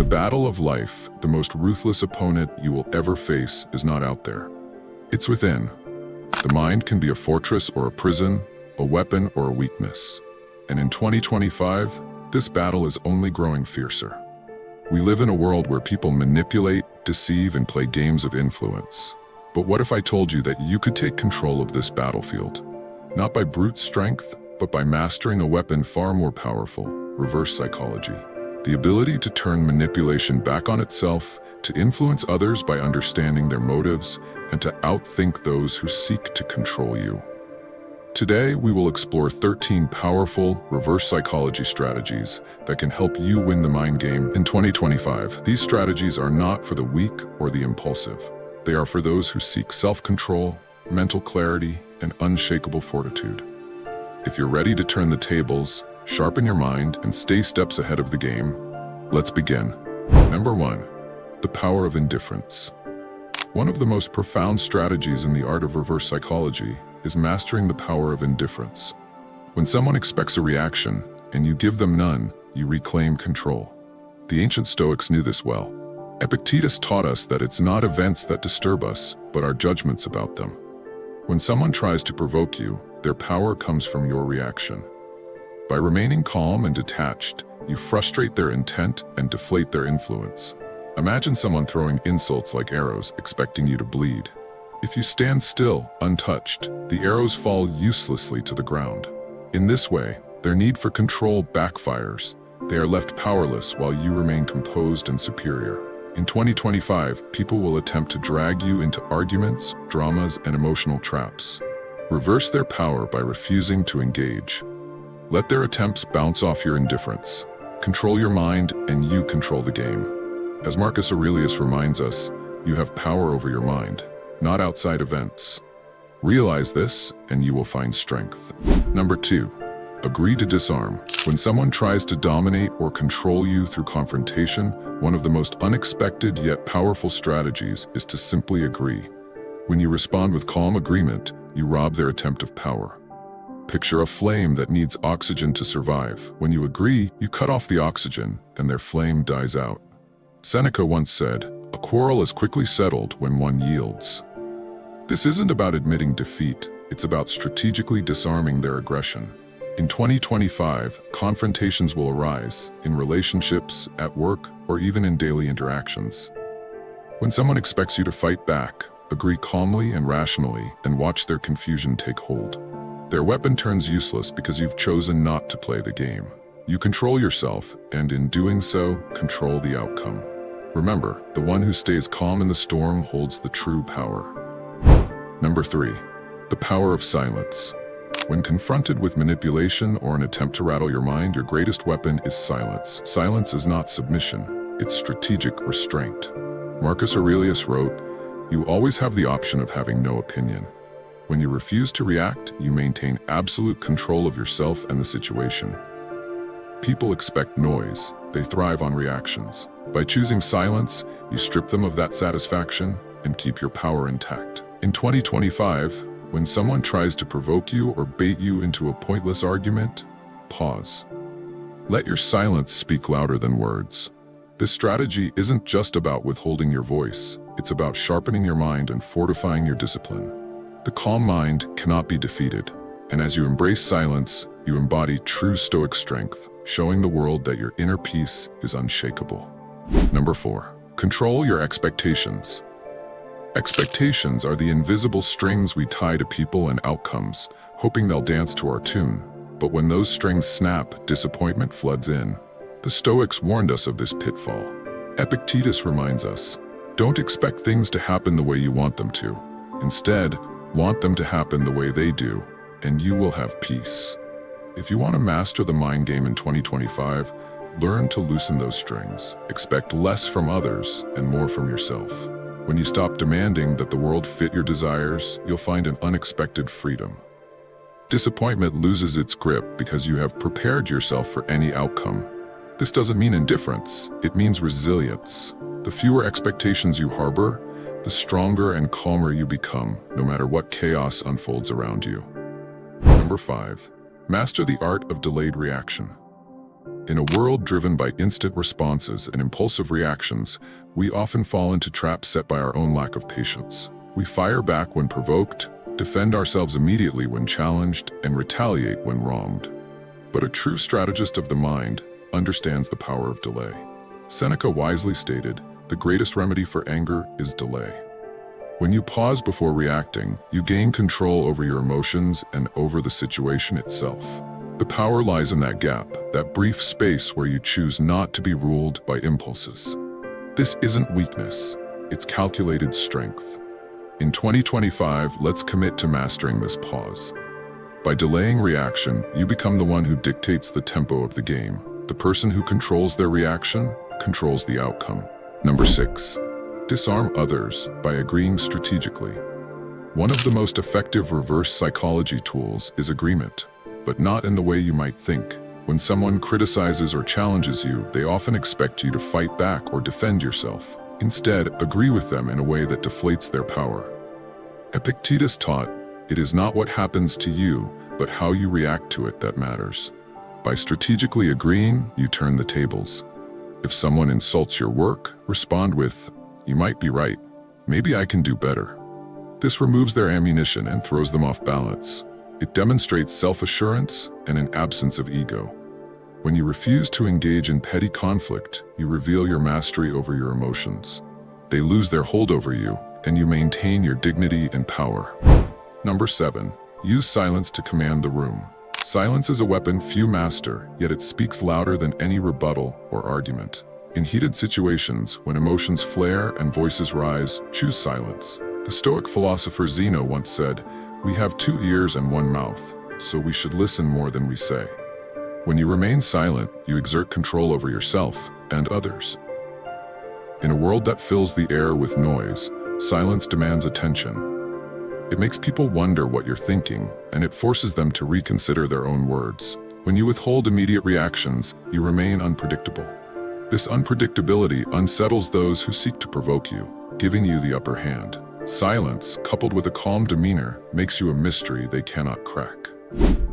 battle of life, the most ruthless opponent you will ever face is not out there. It's within. The mind can be a fortress or a prison, a weapon or a weakness. And in 2025, this battle is only growing fiercer. We live in a world where people manipulate, deceive, and play games of influence. But what if I told you that you could take control of this battlefield? Not by brute strength, but by mastering a weapon far more powerful, reverse psychology. The ability to turn manipulation back on itself, to influence others by understanding their motives, and to outthink those who seek to control you. Today, we will explore 13 powerful reverse psychology strategies that can help you win the mind game in 2025. These strategies are not for the weak or the impulsive. They are for those who seek self-control, mental clarity, and unshakable fortitude. If you're ready to turn the tables, sharpen your mind, and stay steps ahead of the game, let's begin. Number 1. The power of indifference. One of the most profound strategies in the art of reverse psychology is mastering the power of indifference. When someone expects a reaction, and you give them none, you reclaim control. The ancient Stoics knew this well. Epictetus taught us that it's not events that disturb us, but our judgments about them. When someone tries to provoke you, their power comes from your reaction. By remaining calm and detached, you frustrate their intent and deflate their influence. Imagine someone throwing insults like arrows, expecting you to bleed. If you stand still, untouched, the arrows fall uselessly to the ground. In this way, their need for control backfires. They are left powerless while you remain composed and superior. In 2025, people will attempt to drag you into arguments, dramas, and emotional traps. Reverse their power by refusing to engage. Let their attempts bounce off your indifference. Control your mind, and you control the game. As Marcus Aurelius reminds us, you have power over your mind, not outside events. Realize this, and you will find strength. Number 2. Agree to disarm. When someone tries to dominate or control you through confrontation, one of the most unexpected yet powerful strategies is to simply agree. When you respond with calm agreement, you rob their attempt of power. Picture a flame that needs oxygen to survive. When you agree, you cut off the oxygen, and their flame dies out. Seneca once said, "A quarrel is quickly settled when one yields." This isn't about admitting defeat, it's about strategically disarming their aggression. In 2025, confrontations will arise in relationships, at work, or even in daily interactions. When someone expects you to fight back, agree calmly and rationally and watch their confusion take hold. Their weapon turns useless because you've chosen not to play the game. You control yourself, and in doing so, control the outcome. Remember, the one who stays calm in the storm holds the true power. Number 3. The power of silence. When confronted with manipulation or an attempt to rattle your mind, your greatest weapon is silence. Silence is not submission, it's strategic restraint. Marcus Aurelius wrote, "You always have the option of having no opinion." When you refuse to react, you maintain absolute control of yourself and the situation. People expect noise, they thrive on reactions. By choosing silence, you strip them of that satisfaction and keep your power intact. In 2025, when someone tries to provoke you or bait you into a pointless argument, pause. Let your silence speak louder than words. This strategy isn't just about withholding your voice, it's about sharpening your mind and fortifying your discipline. The calm mind cannot be defeated, and as you embrace silence, you embody true Stoic strength, showing the world that your inner peace is unshakable. Number 4. Control your expectations. Expectations are the invisible strings we tie to people and outcomes, hoping they'll dance to our tune. But when those strings snap, disappointment floods in. The Stoics warned us of this pitfall. Epictetus reminds us, don't expect things to happen the way you want them to. Instead, want them to happen the way they do, and you will have peace. If you want to master the mind game in 2025, learn to loosen those strings. Expect less from others and more from yourself. When you stop demanding that the world fit your desires, you'll find an unexpected freedom. Disappointment loses its grip because you have prepared yourself for any outcome. This doesn't mean indifference, it means resilience. The fewer expectations you harbor, the stronger and calmer you become, no matter what chaos unfolds around you. Number 5. Master the art of delayed reaction. In a world driven by instant responses and impulsive reactions, we often fall into traps set by our own lack of patience. We fire back when provoked, defend ourselves immediately when challenged, and retaliate when wronged. But a true strategist of the mind understands the power of delay. Seneca wisely stated, "The greatest remedy for anger is delay." When you pause before reacting, you gain control over your emotions and over the situation itself. The power lies in that gap, that brief space where you choose not to be ruled by impulses. This isn't weakness, it's calculated strength. In 2025, let's commit to mastering this pause. By delaying reaction, you become the one who dictates the tempo of the game. The person who controls their reaction controls the outcome. Number 6. Disarm others by agreeing strategically. One of the most effective reverse psychology tools is agreement, but not in the way you might think. When someone criticizes or challenges you, they often expect you to fight back or defend yourself. Instead, agree with them in a way that deflates their power. Epictetus taught, "It is not what happens to you, but how you react to it that matters." By strategically agreeing, you turn the tables. If someone insults your work, respond with, "You might be right. Maybe I can do better." This removes their ammunition and throws them off balance. It demonstrates self-assurance and an absence of ego. When you refuse to engage in petty conflict, you reveal your mastery over your emotions. They lose their hold over you, and you maintain your dignity and power. Number 7. Use silence to command the room. Silence is a weapon few master, yet it speaks louder than any rebuttal or argument. In heated situations, when emotions flare and voices rise, choose silence. The Stoic philosopher Zeno once said, "We have 2 ears and 1 mouth, so we should listen more than we say." When you remain silent, you exert control over yourself and others. In a world that fills the air with noise, silence demands attention. It makes people wonder what you're thinking, and it forces them to reconsider their own words. When you withhold immediate reactions, you remain unpredictable. This unpredictability unsettles those who seek to provoke you, giving you the upper hand. Silence, coupled with a calm demeanor, makes you a mystery they cannot crack.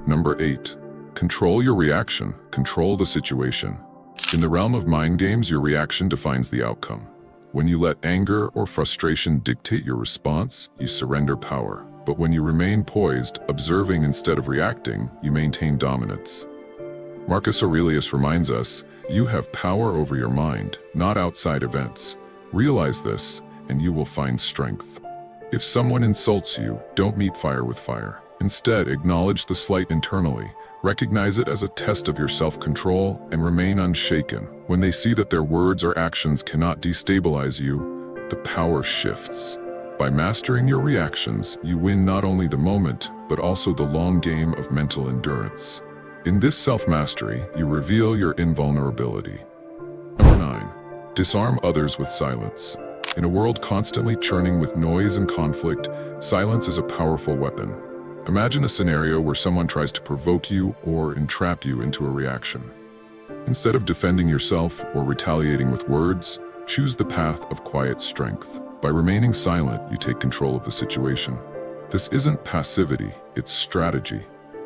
Number 8. Control your reaction, control the situation. In the realm of mind games, your reaction defines the outcome. When you let anger or frustration dictate your response, you surrender power. But when you remain poised, observing instead of reacting, you maintain dominance. Marcus Aurelius reminds us, "You have power over your mind, not outside events. Realize this, and you will find strength." If someone insults you, don't meet fire with fire. Instead, acknowledge the slight internally. Recognize it as a test of your self-control and remain unshaken. When they see that their words or actions cannot destabilize you, the power shifts. By mastering your reactions, you win not only the moment, but also the long game of mental endurance. In this self-mastery, you reveal your invulnerability. Number 9. Disarm others with silence. In a world constantly churning with noise and conflict, silence is a powerful weapon. Imagine a scenario where someone tries to provoke you or entrap you into a reaction. Instead of defending yourself or retaliating with words, choose the path of quiet strength. By remaining silent, you take control of the situation. This isn't passivity, it's strategy.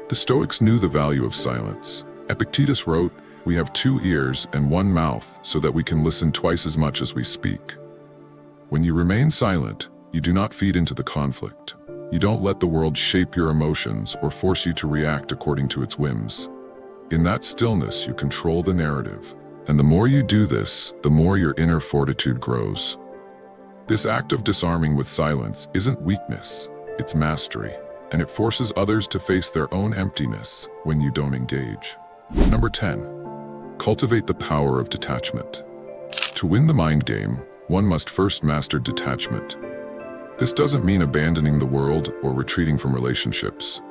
The Stoics knew the value of silence. Epictetus wrote, "We have 2 ears and 1 mouth so that we can listen twice as much as we speak." When you remain silent, you do not feed into the conflict. You don't let the world shape your emotions or force you to react according to its whims. In that stillness, you control the narrative. And the more you do this, the more your inner fortitude grows. This act of disarming with silence isn't weakness, it's mastery. And it forces others to face their own emptiness when you don't engage. Number 10. Cultivate the power of detachment. To win the mind game, one must first master detachment. This doesn't mean abandoning the world or retreating from relationships.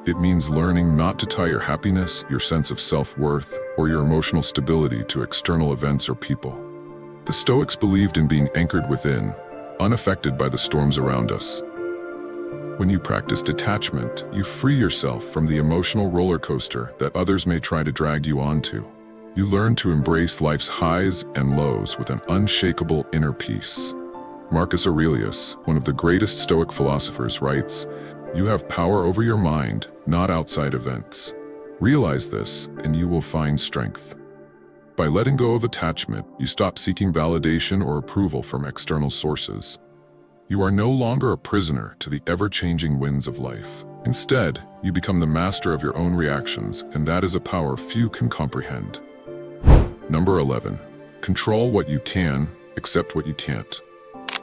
It means learning not to tie your happiness, your sense of self-worth, or your emotional stability to external events or people. The Stoics believed in being anchored within, unaffected by the storms around us. When you practice detachment, you free yourself from the emotional roller coaster that others may try to drag you onto. You learn to embrace life's highs and lows with an unshakable inner peace. Marcus Aurelius, one of the greatest Stoic philosophers, writes, "You have power over your mind, not outside events. Realize this, and you will find strength." By letting go of attachment, you stop seeking validation or approval from external sources. You are no longer a prisoner to the ever-changing winds of life. Instead, you become the master of your own reactions, and that is a power few can comprehend. Number 11. Control what you can, accept what you can't.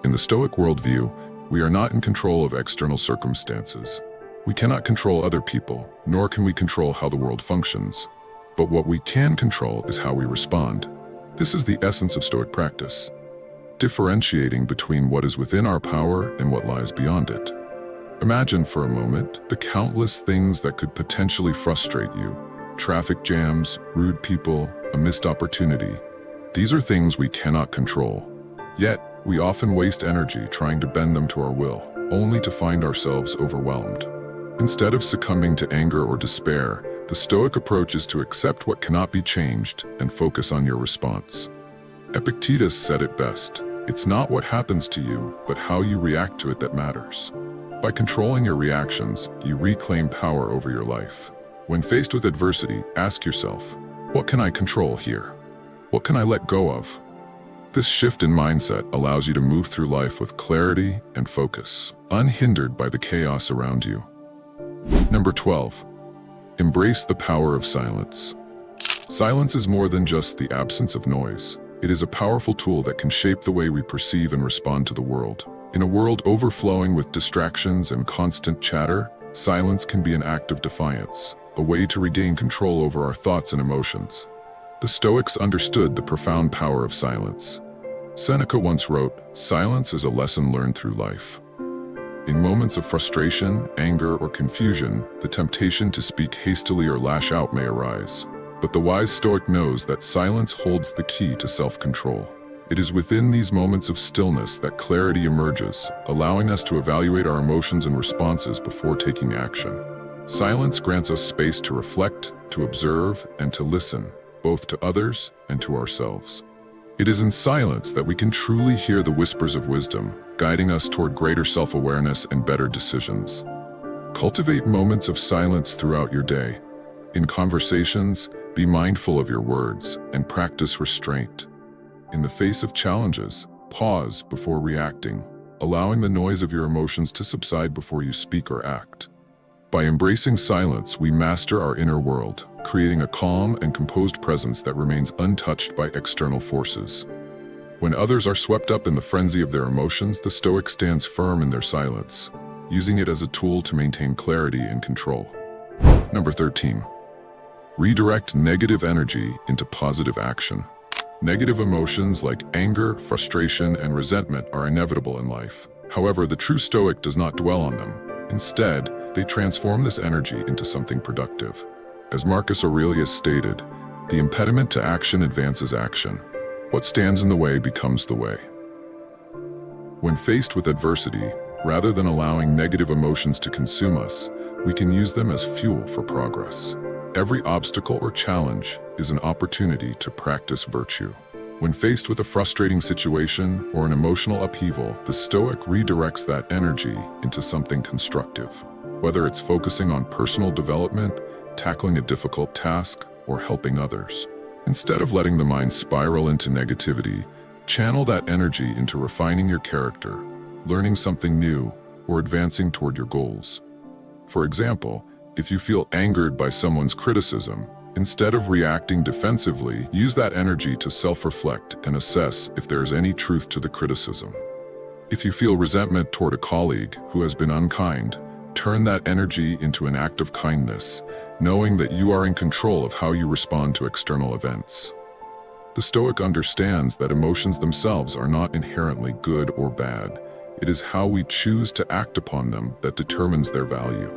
In the Stoic worldview, we are not in control of external circumstances. We cannot control other people, nor can we control how the world functions. But what we can control is how we respond. This is the essence of Stoic practice, differentiating between what is within our power and what lies beyond it. Imagine for a moment the countless things that could potentially frustrate you. Traffic jams, rude people, a missed opportunity. These are things we cannot control. Yet, we often waste energy trying to bend them to our will, only to find ourselves overwhelmed. Instead of succumbing to anger or despair, the Stoic approach is to accept what cannot be changed and focus on your response. Epictetus said it best, "It's not what happens to you, but how you react to it that matters." By controlling your reactions, you reclaim power over your life. When faced with adversity, ask yourself, what can I control here? What can I let go of? This shift in mindset allows you to move through life with clarity and focus, unhindered by the chaos around you. Number 12. Embrace the power of silence. Silence is more than just the absence of noise. It is a powerful tool that can shape the way we perceive and respond to the world. In a world overflowing with distractions and constant chatter, silence can be an act of defiance, a way to regain control over our thoughts and emotions. The Stoics understood the profound power of silence. Seneca once wrote, "Silence is a lesson learned through life." In moments of frustration, anger, or confusion, the temptation to speak hastily or lash out may arise. But the wise Stoic knows that silence holds the key to self-control. It is within these moments of stillness that clarity emerges, allowing us to evaluate our emotions and responses before taking action. Silence grants us space to reflect, to observe, and to listen, both to others and to ourselves. It is in silence that we can truly hear the whispers of wisdom, guiding us toward greater self-awareness and better decisions. Cultivate moments of silence throughout your day. In conversations, be mindful of your words and practice restraint. In the face of challenges, pause before reacting, allowing the noise of your emotions to subside before you speak or act. By embracing silence, we master our inner world, creating a calm and composed presence that remains untouched by external forces. When others are swept up in the frenzy of their emotions, the Stoic stands firm in their silence, using it as a tool to maintain clarity and control. Number 13. Redirect negative energy into positive action. Negative emotions like anger, frustration, and resentment are inevitable in life. However, the true Stoic does not dwell on them. Instead, they transform this energy into something productive. As Marcus Aurelius stated, the impediment to action advances action. What stands in the way becomes the way. When faced with adversity, rather than allowing negative emotions to consume us, we can use them as fuel for progress. Every obstacle or challenge is an opportunity to practice virtue. When faced with a frustrating situation or an emotional upheaval, the Stoic redirects that energy into something constructive. Whether it's focusing on personal development, tackling a difficult task, or helping others. Instead of letting the mind spiral into negativity, channel that energy into refining your character, learning something new, or advancing toward your goals. For example, if you feel angered by someone's criticism, instead of reacting defensively, use that energy to self-reflect and assess if there is any truth to the criticism. If you feel resentment toward a colleague who has been unkind, turn that energy into an act of kindness, knowing that you are in control of how you respond to external events. The Stoic understands that emotions themselves are not inherently good or bad. It is how we choose to act upon them that determines their value.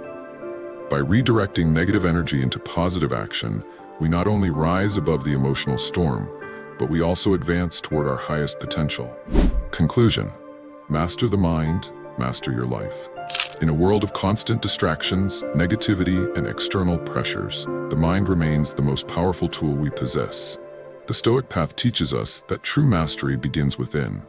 By redirecting negative energy into positive action, we not only rise above the emotional storm, but we also advance toward our highest potential. Conclusion: master the mind, master your life. In a world of constant distractions, negativity, and external pressures, the mind remains the most powerful tool we possess. The Stoic path teaches us that true mastery begins within.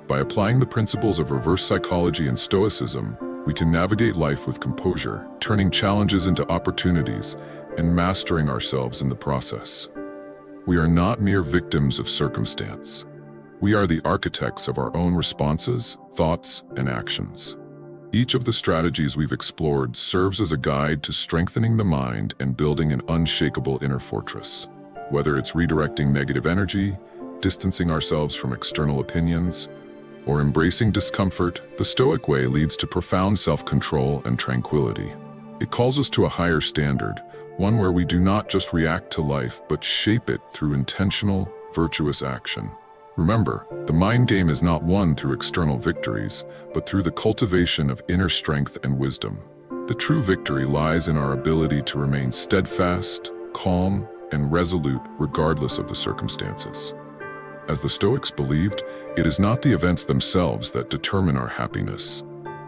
By applying the principles of reverse psychology and Stoicism, we can navigate life with composure, turning challenges into opportunities, and mastering ourselves in the process. We are not mere victims of circumstance. We are the architects of our own responses, thoughts, and actions. Each of the strategies we've explored serves as a guide to strengthening the mind and building an unshakable inner fortress. Whether it's redirecting negative energy, distancing ourselves from external opinions, or embracing discomfort, the Stoic way leads to profound self-control and tranquility. It calls us to a higher standard, one where we do not just react to life, but shape it through intentional, virtuous action. Remember, the mind game is not won through external victories, but through the cultivation of inner strength and wisdom. The true victory lies in our ability to remain steadfast, calm, and resolute regardless of the circumstances. As the Stoics believed, it is not the events themselves that determine our happiness,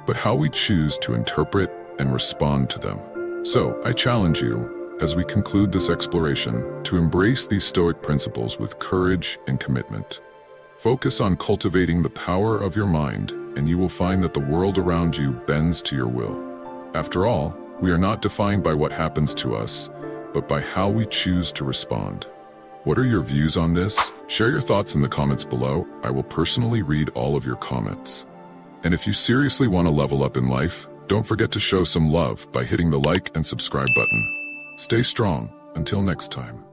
but how we choose to interpret and respond to them. So, I challenge you, as we conclude this exploration, to embrace these Stoic principles with courage and commitment. Focus on cultivating the power of your mind, and you will find that the world around you bends to your will. After all, we are not defined by what happens to us, but by how we choose to respond. What are your views on this? Share your thoughts in the comments below. I will personally read all of your comments. And if you seriously want to level up in life, don't forget to show some love by hitting the like and subscribe button. Stay strong. Until next time.